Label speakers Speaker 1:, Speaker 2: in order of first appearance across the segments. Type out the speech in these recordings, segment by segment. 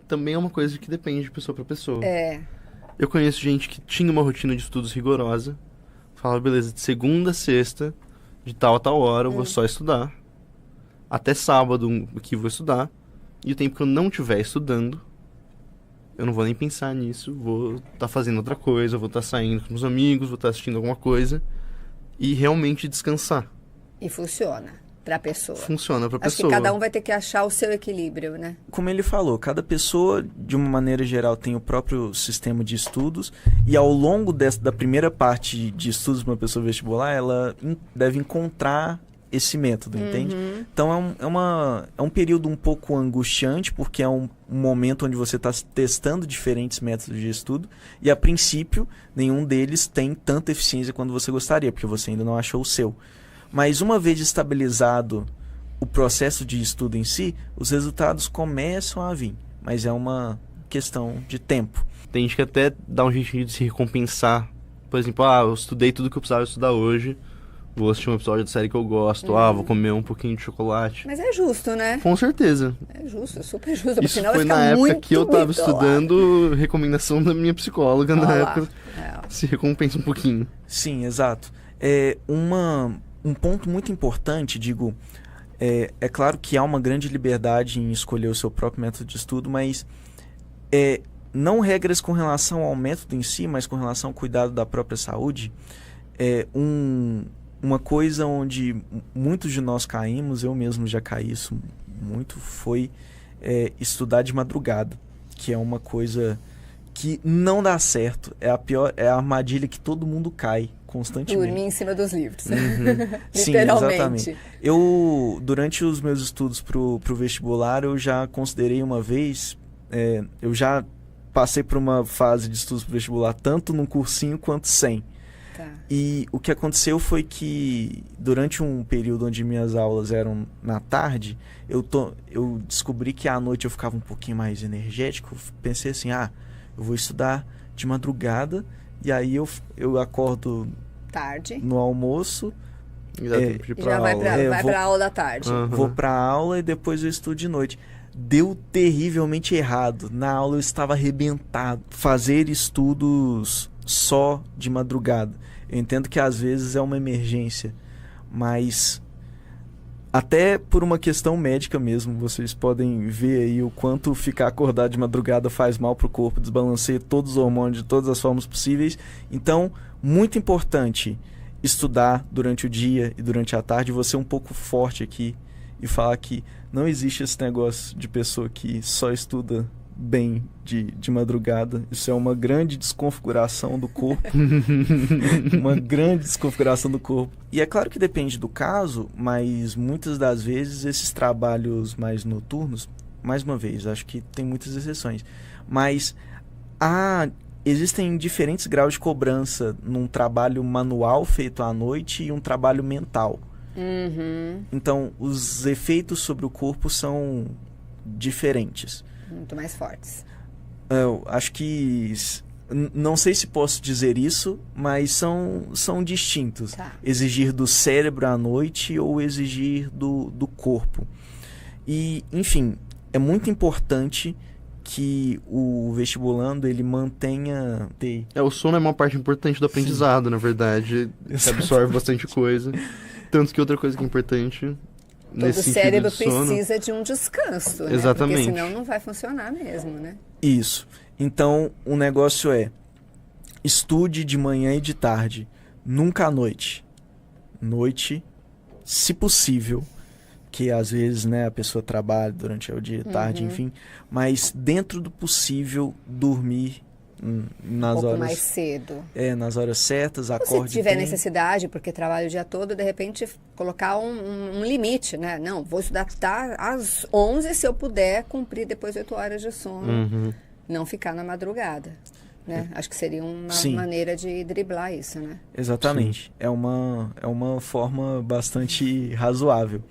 Speaker 1: também é uma coisa que depende de pessoa para pessoa.
Speaker 2: É.
Speaker 1: Eu conheço gente que tinha uma rotina de estudos rigorosa, falava, beleza, de segunda a sexta, de tal a tal hora, eu vou só estudar. Até sábado que vou estudar. E o tempo que eu não estiver estudando, eu não vou nem pensar nisso, vou estar fazendo outra coisa, vou estar saindo com os amigos, vou estar assistindo alguma coisa. E realmente descansar.
Speaker 2: E funciona pra pessoa.
Speaker 1: Funciona pra
Speaker 2: Acho
Speaker 1: pessoa.
Speaker 2: que cada um vai ter que achar o seu equilíbrio, né?
Speaker 3: Como ele falou, cada pessoa, de uma maneira geral, tem o próprio sistema de estudos. E ao longo da primeira parte de estudos para uma pessoa vestibular, ela deve encontrar esse método, entende? Então é um período um pouco angustiante, porque é um momento onde você está testando diferentes métodos de estudo, e a princípio nenhum deles tem tanta eficiência quanto você gostaria, porque você ainda não achou o seu. Mas uma vez estabilizado o processo de estudo em si, os resultados começam a vir, mas é uma questão de tempo.
Speaker 1: Tem gente que até dá um jeitinho de se recompensar. Por exemplo, eu estudei tudo que eu precisava estudar hoje, vou assistir um episódio da série que eu gosto, vou comer um pouquinho de chocolate.
Speaker 2: Mas é justo, né?
Speaker 1: Com certeza.
Speaker 2: É justo, é super justo.
Speaker 1: Isso
Speaker 2: Senão
Speaker 1: foi
Speaker 2: vai
Speaker 1: na
Speaker 2: ficar
Speaker 1: época
Speaker 2: muito
Speaker 1: que eu tava
Speaker 2: bitolado.
Speaker 1: estudando, recomendação da minha psicóloga
Speaker 2: Olha
Speaker 1: na
Speaker 2: lá.
Speaker 1: época. Se recompensa um pouquinho.
Speaker 3: Sim, exato. Um ponto muito importante, é claro que há uma grande liberdade em escolher o seu próprio método de estudo, mas não regras com relação ao método em si, mas com relação ao cuidado da própria saúde. Uma coisa onde muitos de nós caímos, eu mesmo já caí isso muito, foi estudar de madrugada, que é uma coisa que não dá certo. É a armadilha que todo mundo cai constantemente.
Speaker 2: Dormir em cima dos livros.
Speaker 3: Sim,
Speaker 2: Literalmente.
Speaker 3: exatamente. Durante os meus estudos pro vestibular, eu já considerei uma vez, eu já passei por uma fase de estudos pro vestibular, tanto num cursinho quanto sem.
Speaker 2: Tá.
Speaker 3: E o que aconteceu foi que, durante um período onde minhas aulas eram na tarde, eu descobri que à noite eu ficava um pouquinho mais energético. Eu pensei assim, eu vou estudar de madrugada, e aí eu acordo
Speaker 2: Tarde.
Speaker 3: no almoço,
Speaker 1: E dá tempo de ir
Speaker 2: E
Speaker 1: pra
Speaker 2: já vai
Speaker 1: aula.
Speaker 2: pra aula da tarde.
Speaker 3: vou pra aula e depois eu estudo de noite. Deu terrivelmente errado. Na aula eu estava arrebentado. Fazer estudos só de madrugada. Eu entendo que às vezes é uma emergência, mas até por uma questão médica mesmo, vocês podem ver aí o quanto ficar acordado de madrugada faz mal pro corpo, desbalanceia todos os hormônios de todas as formas possíveis. Então, muito importante estudar durante o dia e durante a tarde. Vou ser um pouco forte aqui e falar que não existe esse negócio de pessoa que só estuda bem de madrugada. Isso é uma grande desconfiguração do corpo. Uma grande desconfiguração do corpo. E é claro que depende do caso, mas muitas das vezes esses trabalhos mais noturnos, mais uma vez, acho que tem muitas exceções, mas existem diferentes graus de cobrança num trabalho manual feito à noite e um trabalho mental. Então, os efeitos sobre o corpo são diferentes.
Speaker 2: Muito mais fortes.
Speaker 3: Eu acho que... Não sei se posso dizer isso, mas são distintos.
Speaker 2: Tá.
Speaker 3: Exigir do cérebro à noite ou exigir do corpo. E, enfim, é muito importante que o vestibulando ele mantenha...
Speaker 1: O sono é uma parte importante do aprendizado, na verdade. Você absorve bastante coisa. Tanto que outra coisa que é importante...
Speaker 2: Todo cérebro precisa de um descanso, né?
Speaker 1: Exatamente.
Speaker 2: Porque senão não vai funcionar mesmo, né?
Speaker 3: Isso. Então, o negócio estude de manhã e de tarde, nunca à noite. Noite, se possível, que às vezes, né, a pessoa trabalha durante o dia e tarde, enfim, mas dentro do possível, dormir nas
Speaker 2: pouco
Speaker 3: horas...
Speaker 2: mais cedo.
Speaker 3: Nas horas certas,
Speaker 2: Ou
Speaker 3: acorde
Speaker 2: se tiver
Speaker 3: bem.
Speaker 2: necessidade, porque trabalha o dia todo, de repente colocar um limite, né? Não, vou estudar às 11 se eu puder cumprir depois 8 horas de sono. Não ficar na madrugada, né? Acho que seria uma maneira de driblar isso, né?
Speaker 3: Exatamente. É uma forma bastante razoável.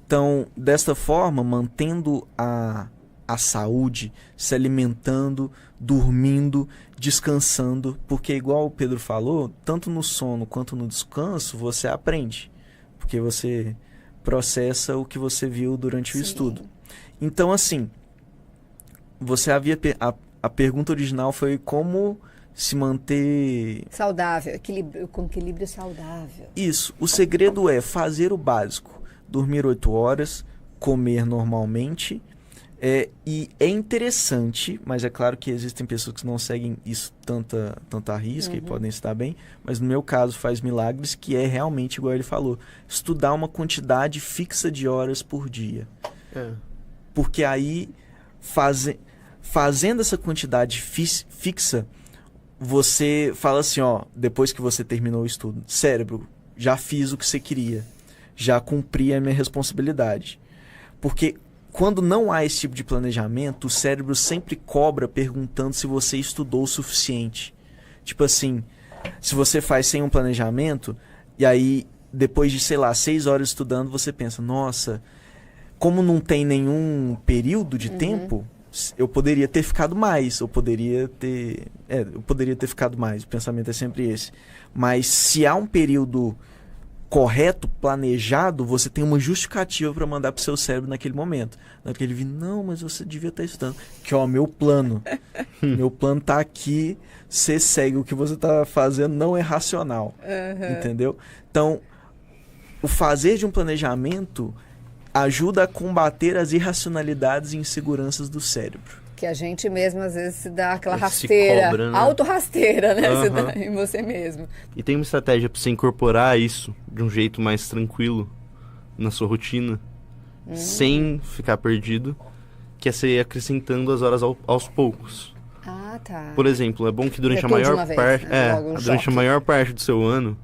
Speaker 3: Então, desta forma, mantendo a saúde, se alimentando, dormindo, descansando, porque igual o Pedro falou, tanto no sono quanto no descanso, você aprende, porque você processa o que você viu durante o estudo. Então, assim, você havia... A pergunta original foi como se manter...
Speaker 2: Saudável, com equilíbrio saudável.
Speaker 3: Isso. O segredo é fazer o básico. Dormir 8 horas, comer normalmente. E é interessante, mas é claro que existem pessoas que não seguem isso tanta risca e podem estar bem, mas no meu caso faz milagres, que é realmente, igual ele falou, estudar uma quantidade fixa de horas por dia. Porque aí, fazendo essa quantidade fixa, você fala assim, ó, depois que você terminou o estudo, cérebro, já fiz o que você queria, já cumpri a minha responsabilidade. Porque quando não há esse tipo de planejamento, o cérebro sempre cobra perguntando se você estudou o suficiente. Tipo assim, se você faz sem um planejamento, e aí depois de, sei lá, 6 horas estudando, você pensa, nossa, como não tem nenhum período de tempo, eu poderia ter ficado mais, eu poderia ter ficado mais, o pensamento é sempre esse. Mas se há um período correto, planejado, você tem uma justificativa para mandar pro seu cérebro naquele momento. Naquele ele não, mas você devia estar estudando. Que ó, meu plano. Meu plano tá aqui, você segue o que você tá fazendo, não é racional. Entendeu? Então, o fazer de um planejamento ajuda a combater as irracionalidades e inseguranças do cérebro.
Speaker 2: Que a gente mesmo, às vezes, se dá aquela
Speaker 1: Se
Speaker 2: rasteira,
Speaker 1: cobra, né?
Speaker 2: auto-rasteira, né? Se dá em você mesmo.
Speaker 1: E tem uma estratégia para você incorporar isso de um jeito mais tranquilo na sua rotina, sem ficar perdido, que é você ir acrescentando as horas aos poucos.
Speaker 2: Ah, tá.
Speaker 1: Por exemplo, é bom que durante
Speaker 2: Tudo de
Speaker 1: a
Speaker 2: uma
Speaker 1: maior
Speaker 2: vez,
Speaker 1: parte,
Speaker 2: né? Logo um
Speaker 1: durante a
Speaker 2: choque.
Speaker 1: maior parte do seu ano,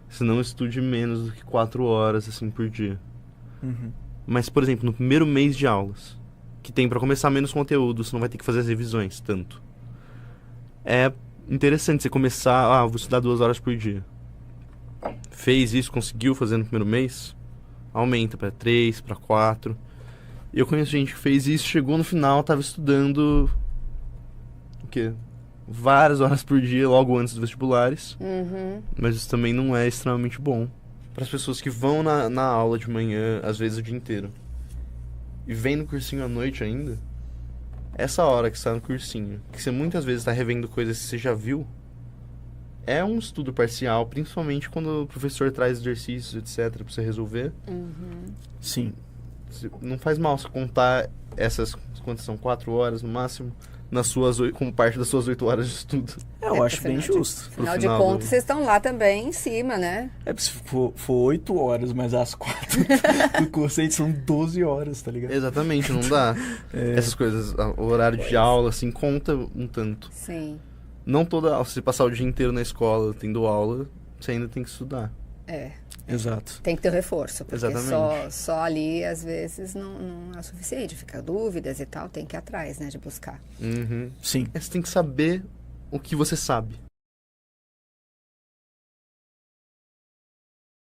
Speaker 1: você não estude menos do que 4 horas assim por dia. Mas, por exemplo, no primeiro mês de aulas, que tem para começar menos conteúdo, você não vai ter que fazer as revisões tanto. É interessante você começar, vou estudar 2 horas por dia. Fez isso, conseguiu fazer no primeiro mês, aumenta para 3, para 4. Eu conheço gente que fez isso, chegou no final, tava estudando o quê? Várias horas por dia, logo antes dos vestibulares. Mas isso também não é extremamente bom para as pessoas que vão na aula de manhã, às vezes o dia inteiro, e vem no cursinho à noite ainda. Essa hora que você está no cursinho, que você muitas vezes está revendo coisas que você já viu, é um estudo parcial, principalmente quando o professor traz exercícios, etc, para você resolver.
Speaker 3: Sim.
Speaker 1: Não faz mal você contar essas, quantas são, 4 horas no máximo, como parte das suas 8 horas de estudo.
Speaker 3: Eu acho bem justo.
Speaker 2: Afinal de contas, vocês estão lá também em cima, né?
Speaker 3: Se for 8 horas, mas as 4 do curso aí são 12 horas, tá ligado?
Speaker 1: Exatamente, não dá. Essas coisas, o horário de aula, assim, conta um tanto.
Speaker 2: Sim.
Speaker 1: Não toda aula, se você passar o dia inteiro na escola tendo aula, você ainda tem que estudar.
Speaker 3: Exato.
Speaker 2: Tem que ter o reforço, porque
Speaker 1: Exatamente.
Speaker 2: só ali, às vezes, não é o suficiente. Fica dúvidas e tal, tem que ir atrás, né, de buscar.
Speaker 3: Sim.
Speaker 1: Você tem que saber o que você sabe.